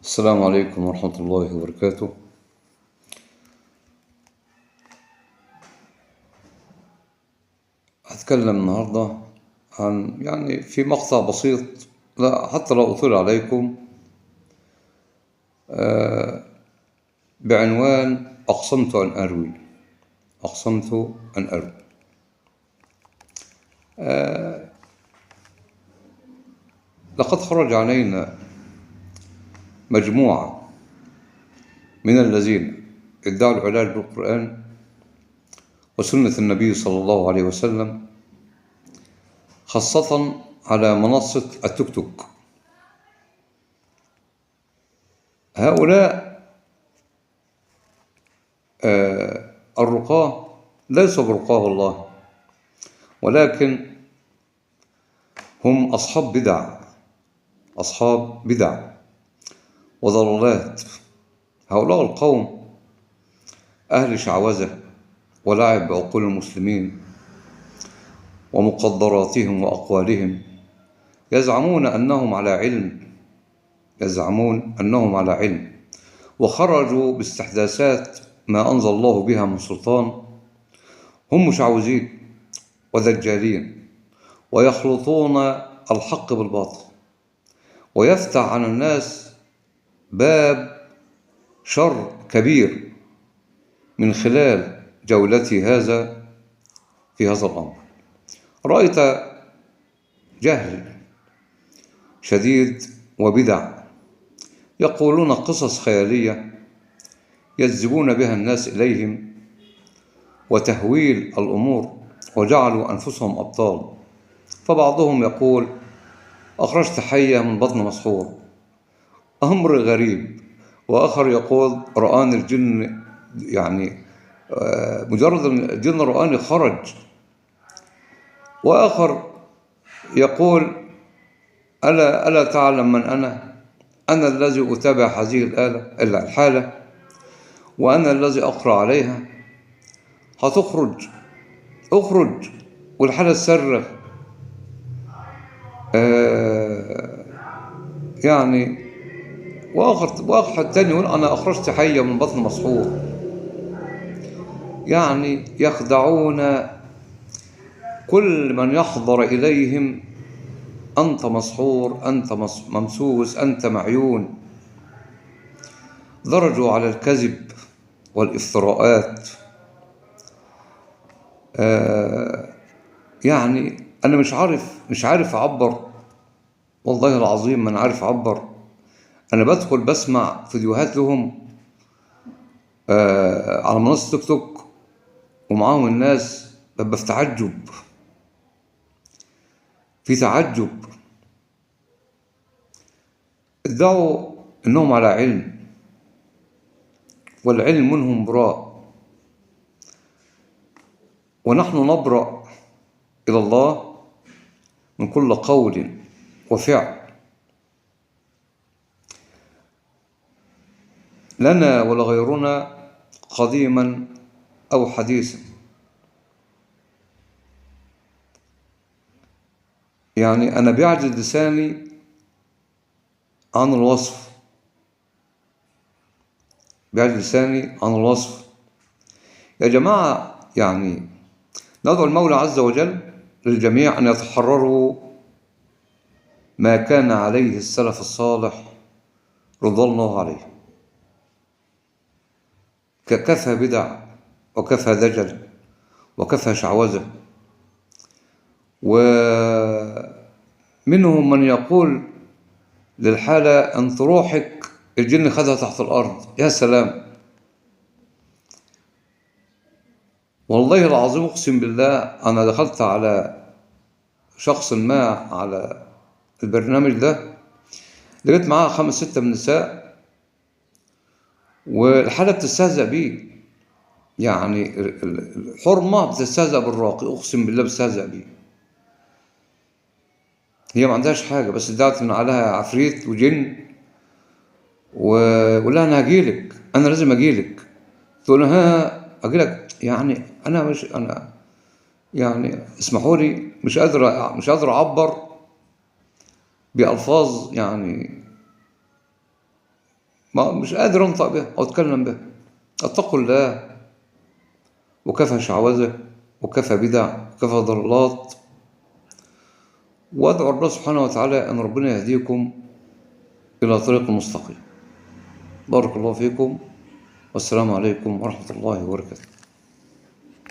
السلام عليكم ورحمة الله وبركاته. هتكلم النهاردة عن في مقطع بسيط، لا حتى لا أطيل عليكم، بعنوان أقسمت أن أروي. أقسمت أن أروي. لقد خرج علينا مجموعة من الذين ادعوا العلاج بالقرآن وسنة النبي صلى الله عليه وسلم، خاصة على منصة التيك توك. هؤلاء الرقاة ليسوا برقاه الله، ولكن هم أصحاب بدع وضلالات. هؤلاء القوم أهل شعوذة ولعب بعقول المسلمين ومقدراتهم وأقوالهم، يزعمون أنهم على علم، وخرجوا باستحداثات ما أنزل الله بها من سلطان. هم مشعوذين ودجالين، ويخلطون الحق بالباطل، ويفتح عن الناس باب شر كبير من خلال جولتي في هذا الأمر. رأيت جهل شديد وبدع، يقولون قصص خيالية يجذبون بها الناس إليهم، وتهويل الأمور، وجعلوا أنفسهم أبطال. فبعضهم يقول أخرجت حية من بطن مسحور، أمر غريب. وآخر يقول رآني الجن، مجرد الجن رآني خرج. وآخر يقول ألا تعلم من أنا الذي أتابع هذه الحالة، وأنا الذي أقرأ عليها. هتخرج اخرج والحالة تصرخ. وآخر تاني يقول أنا أخرجت حية من بطن مسحور. يخدعون كل من يحضر إليهم. أنت مسحور، أنت ممسوس، أنت معيون. درجوا على الكذب والافتراءات. أنا مش عارف أعبر، والله العظيم ما أنا عارف أعبر. أنا بدخل بسمع فيديوهات لهم على منصة تيك توك، ومعاهم الناس، ببقى في تعجب. ادعوا إنهم على علم، والعلم منهم براء، ونحن نبرأ إلى الله من كل قول وفعل لنا ولغيرنا، قديما أو حديثا. أنا بيعجز لساني عن الوصف، يا جماعة. ندعو المولى عز وجل للجميع أن يتحرروا ما كان عليه السلف الصالح رضوان الله عليه. كفى بدع، وكفى دجل، وكفى شعوذة. ومنهم من يقول للحالة أن روحك الجن خدها تحت الأرض. يا سلام، والله العظيم أقسم بالله، أنا دخلت على شخص ما على البرنامج ده، لقيت معاه 5-6 من النساء، والحالة بتستهزأ بيه. الحرمة بتستهزأ بالراقي، أقسم بالله بتستهزأ بيه. هي ما عندهاش حاجة، بس ادعت إن عليها عفريت وجن، وقول لها أنا هجيلك، أنا لازم أجيلك. تقول لها أجيلك، اسمحوا لي، مش قادر أعبر بألفاظ ما مش قادر أنطق به أو أتكلم به. اتقوا الله، وكفى شعوذة، وكفى بدع، وكفى ضلالات. وأدعو الله سبحانه وتعالى أن ربنا يهديكم إلى طريق مستقيم. بارك الله فيكم، والسلام عليكم ورحمة الله وبركاته.